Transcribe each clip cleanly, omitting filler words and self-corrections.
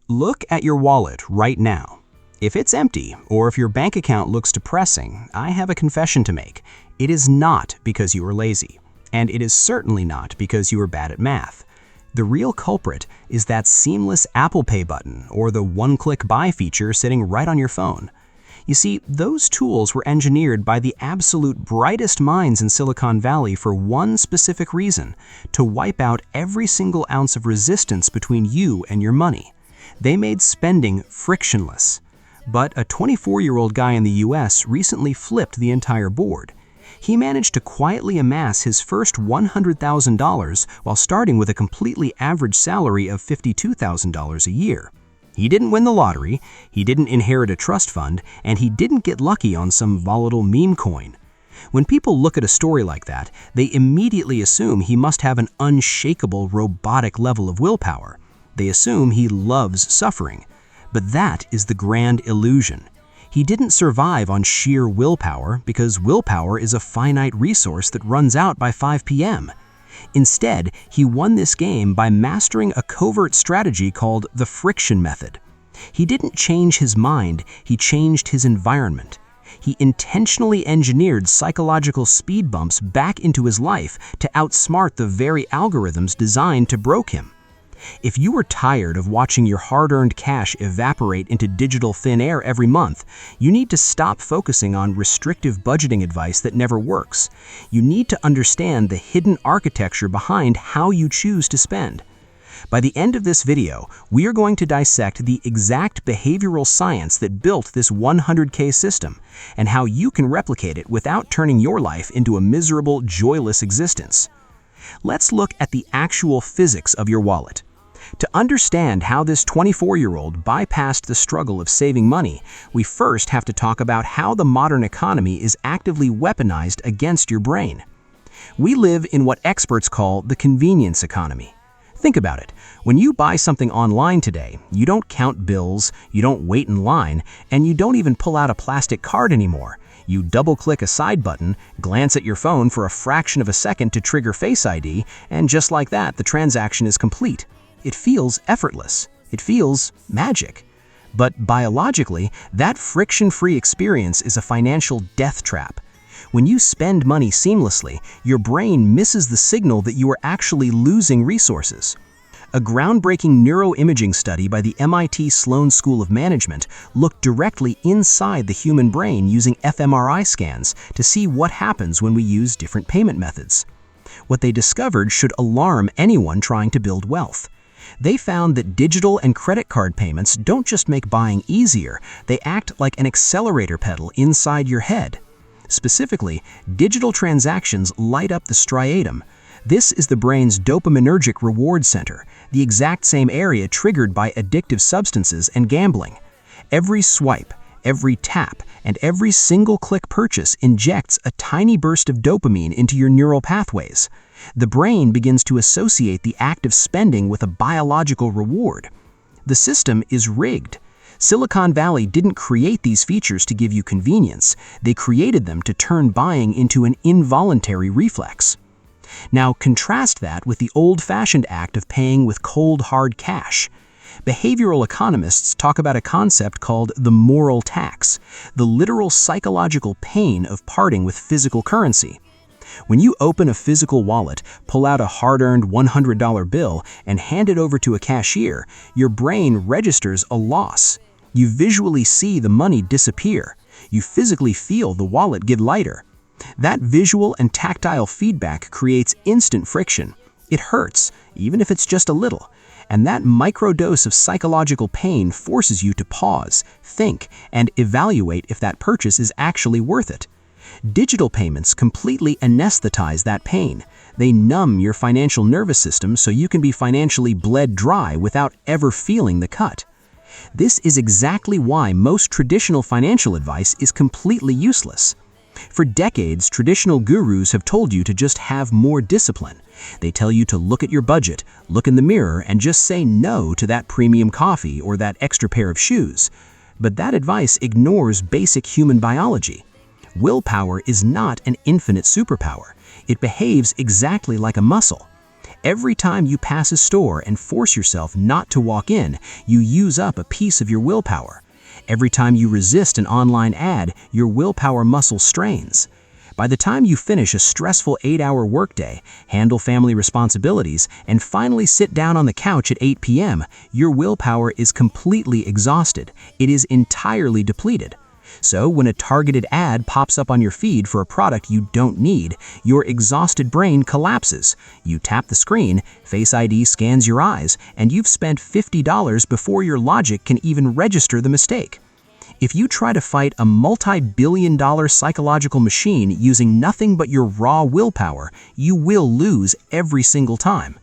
Look at your wallet right now. If it's empty, or if your bank account looks depressing, I have a confession to make. It is not because you are lazy, and it is certainly not because you are bad at math. The real culprit is that seamless Apple Pay button or the one-click buy feature sitting right on your phone. You see, those tools were engineered by the absolute brightest minds in Silicon Valley for one specific reason: to wipe out every single ounce of resistance between you and your money. They made spending frictionless. But a 24-year-old guy in the US recently flipped the entire board. He managed to quietly amass his first $100,000 while starting with a completely average salary of $52,000 a year. He didn't win the lottery, he didn't inherit a trust fund, and he didn't get lucky on some volatile meme coin. When people look at a story like that, they immediately assume he must have an unshakable, robotic level of willpower. They assume he loves suffering. But that is the grand illusion. He didn't survive on sheer willpower because willpower is a finite resource that runs out by 5 p.m. Instead, he won this game by mastering a covert strategy called the friction method. He didn't change his mind, he changed his environment. He intentionally engineered psychological speed bumps back into his life to outsmart the very algorithms designed to broke him. If you are tired of watching your hard-earned cash evaporate into digital thin air every month, you need to stop focusing on restrictive budgeting advice that never works. You need to understand the hidden architecture behind how you choose to spend. By the end of this video, we are going to dissect the exact behavioral science that built this 100K system and how you can replicate it without turning your life into a miserable, joyless existence. Let's look at the actual physics of your wallet. To understand how this 24-year-old bypassed the struggle of saving money, we first have to talk about how the modern economy is actively weaponized against your brain. We live in what experts call the convenience economy. Think about it. When you buy something online today, you don't count bills, you don't wait in line, and you don't even pull out a plastic card anymore. You double-click a side button, glance at your phone for a fraction of a second to trigger Face ID, and just like that, the transaction is complete. It feels effortless. It feels magic. But biologically, that friction-free experience is a financial death trap. When you spend money seamlessly, your brain misses the signal that you are actually losing resources. A groundbreaking neuroimaging study by the MIT Sloan School of Management looked directly inside the human brain using fMRI scans to see what happens when we use different payment methods. What they discovered should alarm anyone trying to build wealth. They found that digital and credit card payments don't just make buying easier, they act like an accelerator pedal inside your head. Specifically, digital transactions light up the striatum. This is the brain's dopaminergic reward center, the exact same area triggered by addictive substances and gambling. Every swipe, every tap, and every single click purchase injects a tiny burst of dopamine into your neural pathways. The brain begins to associate the act of spending with a biological reward. The system is rigged. Silicon Valley didn't create these features to give you convenience. They created them to turn buying into an involuntary reflex. Now contrast that with the old-fashioned act of paying with cold, hard cash. Behavioral economists talk about a concept called the moral tax, the literal psychological pain of parting with physical currency. When you open a physical wallet, pull out a hard-earned $100 bill, and hand it over to a cashier, your brain registers a loss. You visually see the money disappear. You physically feel the wallet get lighter. That visual and tactile feedback creates instant friction. It hurts, even if it's just a little. And that microdose of psychological pain forces you to pause, think, and evaluate if that purchase is actually worth it. Digital payments completely anesthetize that pain. They numb your financial nervous system so you can be financially bled dry without ever feeling the cut. This is exactly why most traditional financial advice is completely useless. For decades, traditional gurus have told you to just have more discipline. They tell you to look at your budget, look in the mirror, and just say no to that premium coffee or that extra pair of shoes. But that advice ignores basic human biology. Willpower is not an infinite superpower. It behaves exactly like a muscle. Every time you pass a store and force yourself not to walk in, you use up a piece of your willpower. Every time you resist an online ad, your willpower muscle strains. By the time you finish a stressful 8-hour workday, handle family responsibilities, and finally sit down on the couch at 8 p.m., your willpower is completely exhausted. It is entirely depleted. So when a targeted ad pops up on your feed for a product you don't need, your exhausted brain collapses. You tap the screen, Face ID scans your eyes, and you've spent $50 before your logic can even register the mistake. If you try to fight a multi-billion-dollar psychological machine using nothing but your raw willpower, you will lose every single time.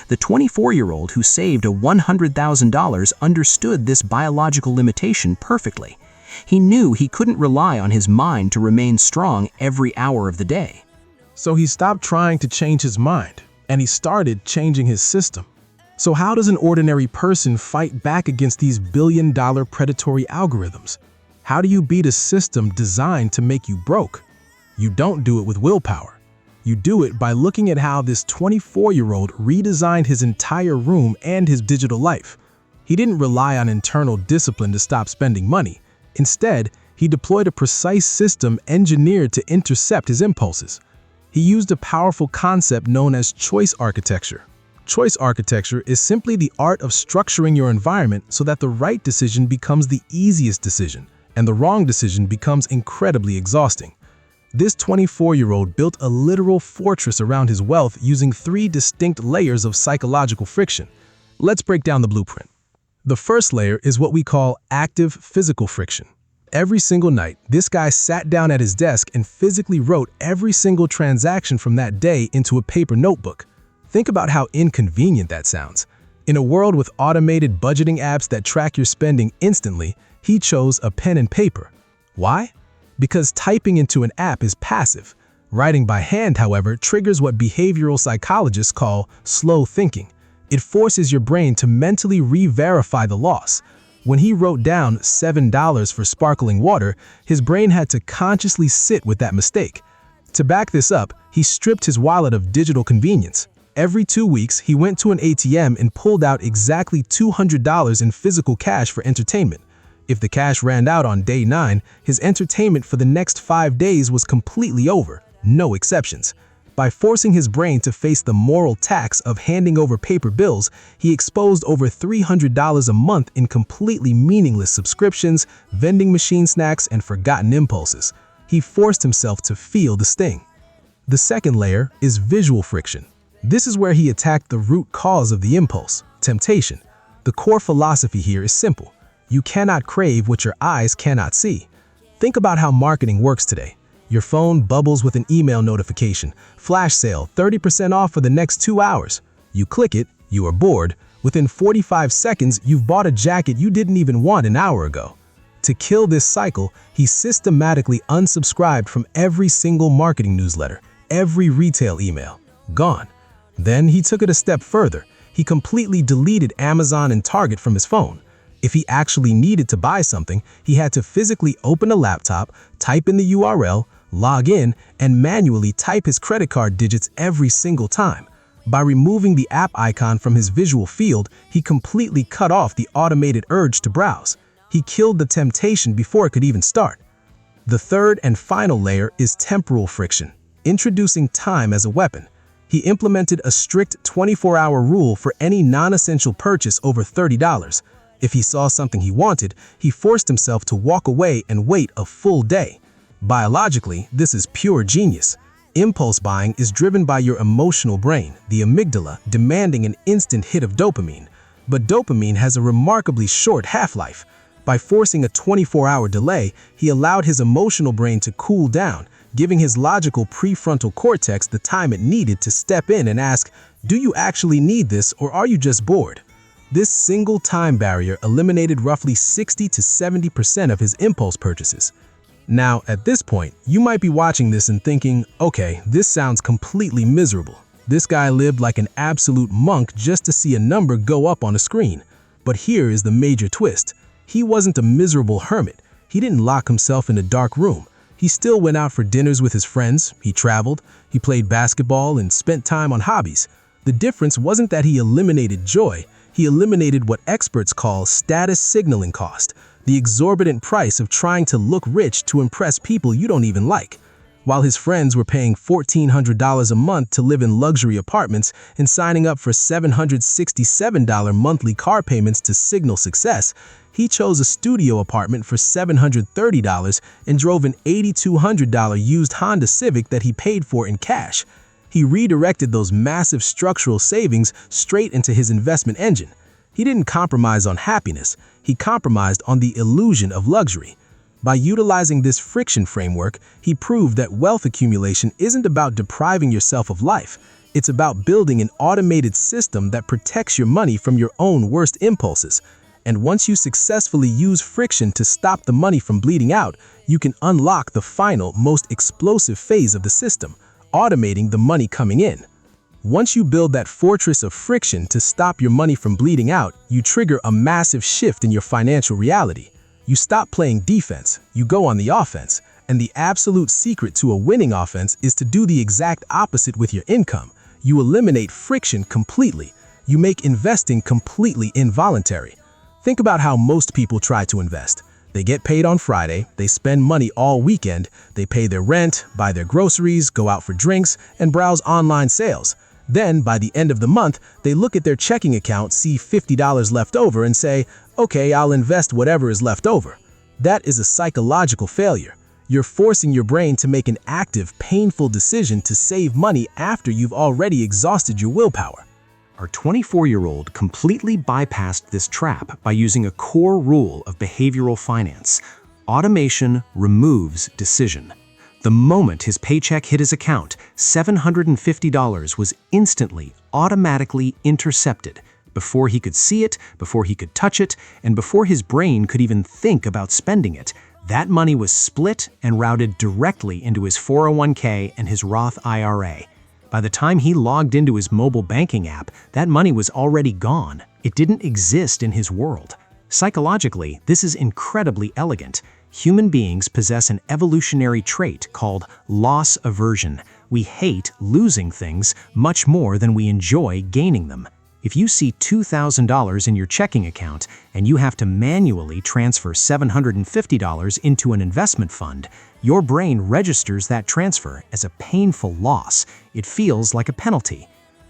The 24-year-old who saved a $100,000 understood this biological limitation perfectly. He knew he couldn't rely on his mind to remain strong every hour of the day. So he stopped trying to change his mind, and he started changing his system. So how does an ordinary person fight back against these billion-dollar predatory algorithms? How do you beat a system designed to make you broke? You don't do it with willpower. You do it by looking at how this 24-year-old redesigned his entire room and his digital life. He didn't rely on internal discipline to stop spending money. Instead, he deployed a precise system engineered to intercept his impulses. He used a powerful concept known as choice architecture. Choice architecture is simply the art of structuring your environment so that the right decision becomes the easiest decision, and the wrong decision becomes incredibly exhausting. This 24-year-old built a literal fortress around his wealth using 3 distinct layers of psychological friction. Let's break down the blueprint. The first layer is what we call active physical friction. Every single night, this guy sat down at his desk and physically wrote every single transaction from that day into a paper notebook. Think about how inconvenient that sounds. In a world with automated budgeting apps that track your spending instantly, he chose a pen and paper. Why? Because typing into an app is passive. Writing by hand, however, triggers what behavioral psychologists call slow thinking. It forces your brain to mentally re-verify the loss. When he wrote down $7 for sparkling water, his brain had to consciously sit with that mistake. To back this up, he stripped his wallet of digital convenience. Every 2 weeks, he went to an ATM and pulled out exactly $200 in physical cash for entertainment. If the cash ran out on day 9, his entertainment for the next 5 days was completely over, no exceptions. By forcing his brain to face the moral tax of handing over paper bills, he exposed over $300 a month in completely meaningless subscriptions, vending machine snacks, and forgotten impulses. He forced himself to feel the sting. The second layer is visual friction. This is where he attacked the root cause of the impulse, temptation. The core philosophy here is simple. You cannot crave what your eyes cannot see. Think about how marketing works today. Your phone bubbles with an email notification. Flash sale, 30% off for the next 2 hours. You click it, you are bored. Within 45 seconds, you've bought a jacket you didn't even want an hour ago. To kill this cycle, he systematically unsubscribed from every single marketing newsletter, every retail email. Gone. Then he took it a step further. He completely deleted Amazon and Target from his phone. If he actually needed to buy something, he had to physically open a laptop, type in the URL, log in, and manually type his credit card digits every single time. By removing the app icon from his visual field, he completely cut off the automated urge to browse. He killed the temptation before it could even start. The third and final layer is temporal friction, introducing time as a weapon. He implemented a strict 24-hour rule for any non-essential purchase over $30. If he saw something he wanted, he forced himself to walk away and wait a full day. Biologically, this is pure genius. Impulse buying is driven by your emotional brain, the amygdala, demanding an instant hit of dopamine. But dopamine has a remarkably short half-life. By forcing a 24-hour delay, he allowed his emotional brain to cool down, giving his logical prefrontal cortex the time it needed to step in and ask, do you actually need this or are you just bored? This single time barrier eliminated roughly 60 to 70% of his impulse purchases. Now, at this point, you might be watching this and thinking, okay, this sounds completely miserable. This guy lived like an absolute monk just to see a number go up on a screen. But here is the major twist. He wasn't a miserable hermit. He didn't lock himself in a dark room. He still went out for dinners with his friends, he traveled, he played basketball and spent time on hobbies. The difference wasn't that he eliminated joy, he eliminated what experts call status signaling cost, the exorbitant price of trying to look rich to impress people you don't even like. While his friends were paying $1,400 a month to live in luxury apartments and signing up for $767 monthly car payments to signal success, he chose a studio apartment for $730 and drove an $8,200 used Honda Civic that he paid for in cash. He redirected those massive structural savings straight into his investment engine. He didn't compromise on happiness, he compromised on the illusion of luxury. By utilizing this friction framework, he proved that wealth accumulation isn't about depriving yourself of life. It's about building an automated system that protects your money from your own worst impulses. And once you successfully use friction to stop the money from bleeding out, you can unlock the final, most explosive phase of the system, automating the money coming in. Once you build that fortress of friction to stop your money from bleeding out, you trigger a massive shift in your financial reality. You stop playing defense, you go on the offense, and the absolute secret to a winning offense is to do the exact opposite with your income. You eliminate friction completely. You make investing completely involuntary. Think about how most people try to invest. They get paid on Friday, they spend money all weekend, they pay their rent, buy their groceries, go out for drinks, and browse online sales. Then, by the end of the month, they look at their checking account, see $50 left over, and say, okay, I'll invest whatever is left over. That is a psychological failure. You're forcing your brain to make an active, painful decision to save money after you've already exhausted your willpower. Our 24-year-old completely bypassed this trap by using a core rule of behavioral finance. Automation removes decision. The moment his paycheck hit his account, $750 was instantly, automatically intercepted. Before he could see it, before he could touch it, and before his brain could even think about spending it, that money was split and routed directly into his 401k and his Roth IRA. By the time he logged into his mobile banking app, that money was already gone. It didn't exist in his world. Psychologically, this is incredibly elegant. Human beings possess an evolutionary trait called loss aversion. We hate losing things much more than we enjoy gaining them. If you see $2,000 in your checking account and you have to manually transfer $750 into an investment fund, your brain registers that transfer as a painful loss. It feels like a penalty.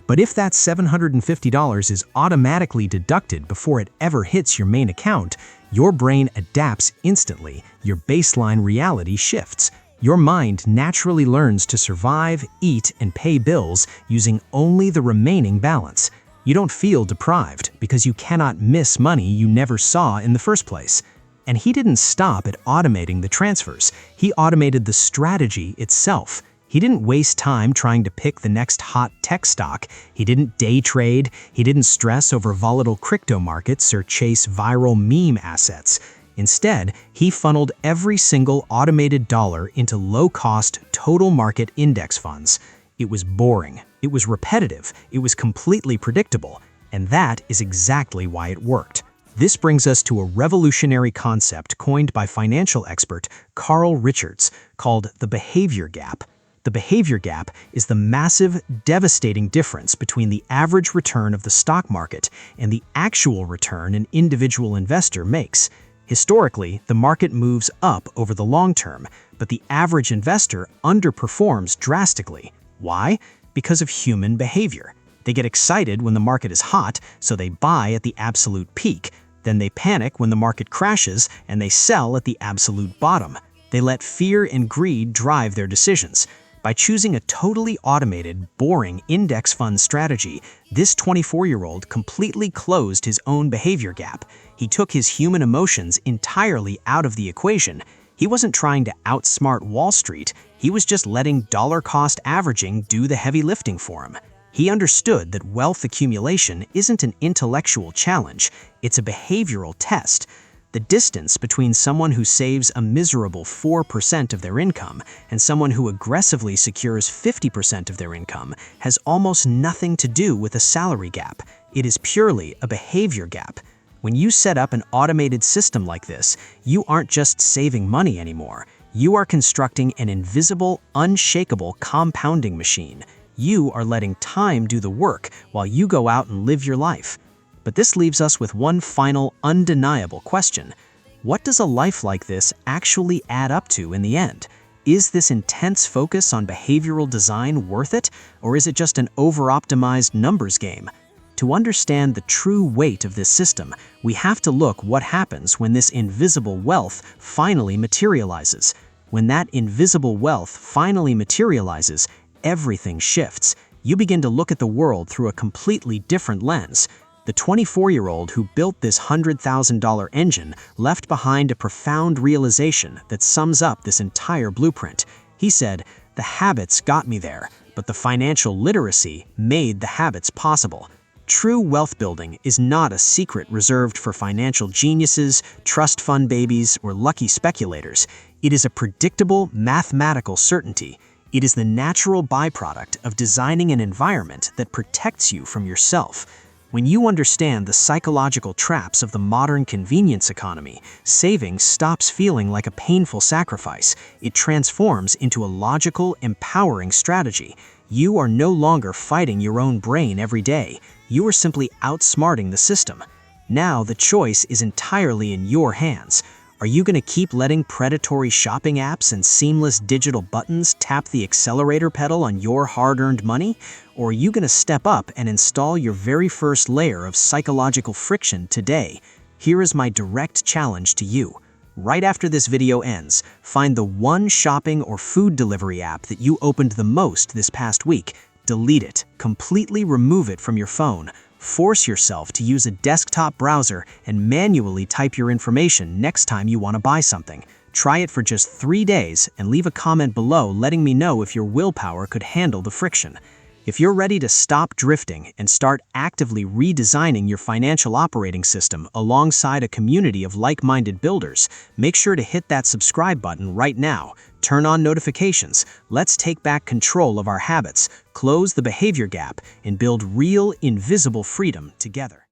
But if that $750 is automatically deducted before it ever hits your main account, your brain adapts instantly. Your baseline reality shifts. Your mind naturally learns to survive, eat, and pay bills using only the remaining balance. You don't feel deprived because you cannot miss money you never saw in the first place. And he didn't stop at automating the transfers. He automated the strategy itself. He didn't waste time trying to pick the next hot tech stock. He didn't day trade. He didn't stress over volatile crypto markets or chase viral meme assets. Instead, he funneled every single automated dollar into low-cost total market index funds. It was boring. It was repetitive. It was completely predictable. And that is exactly why it worked. This brings us to a revolutionary concept coined by financial expert Carl Richards called the behavior gap. The behavior gap is the massive, devastating difference between the average return of the stock market and the actual return an individual investor makes. Historically, the market moves up over the long term, but the average investor underperforms drastically. Why? Because of human behavior. They get excited when the market is hot, so they buy at the absolute peak. Then they panic when the market crashes, and they sell at the absolute bottom. They let fear and greed drive their decisions. By choosing a totally automated, boring index fund strategy, this 24-year-old completely closed his own behavior gap. He took his human emotions entirely out of the equation. He wasn't trying to outsmart Wall Street. He was just letting dollar-cost averaging do the heavy lifting for him. He understood that wealth accumulation isn't an intellectual challenge, it's a behavioral test. The distance between someone who saves a miserable 4% of their income and someone who aggressively secures 50% of their income has almost nothing to do with a salary gap. It is purely a behavior gap. When you set up an automated system like this, you aren't just saving money anymore. You are constructing an invisible, unshakable compounding machine. You are letting time do the work while you go out and live your life. But this leaves us with one final, undeniable question. What does a life like this actually add up to in the end? Is this intense focus on behavioral design worth it, or is it just an over-optimized numbers game? To understand the true weight of this system, we have to look what happens when this invisible wealth finally materializes. When that invisible wealth finally materializes, everything shifts. You begin to look at the world through a completely different lens. The 24-year-old who built this $100,000 engine left behind a profound realization that sums up this entire blueprint. He said, "The habits got me there, but the financial literacy made the habits possible." True wealth building is not a secret reserved for financial geniuses, trust fund babies, or lucky speculators. It is a predictable mathematical certainty. It is the natural byproduct of designing an environment that protects you from yourself. When you understand the psychological traps of the modern convenience economy, saving stops feeling like a painful sacrifice. It transforms into a logical, empowering strategy. You are no longer fighting your own brain every day. You are simply outsmarting the system. Now the choice is entirely in your hands. Are you going to keep letting predatory shopping apps and seamless digital buttons tap the accelerator pedal on your hard-earned money? Or are you going to step up and install your very first layer of psychological friction today? Here is my direct challenge to you. Right after this video ends, find the one shopping or food delivery app that you opened the most this past week. Delete it. Completely remove it from your phone. Force yourself to use a desktop browser and manually type your information next time you want to buy something. Try it for just 3 days and leave a comment below letting me know if your willpower could handle the friction. If you're ready to stop drifting and start actively redesigning your financial operating system alongside a community of like-minded builders, make sure to hit that subscribe button right now. Turn on notifications. Let's take back control of our habits, close the behavior gap, and build real, invisible freedom together.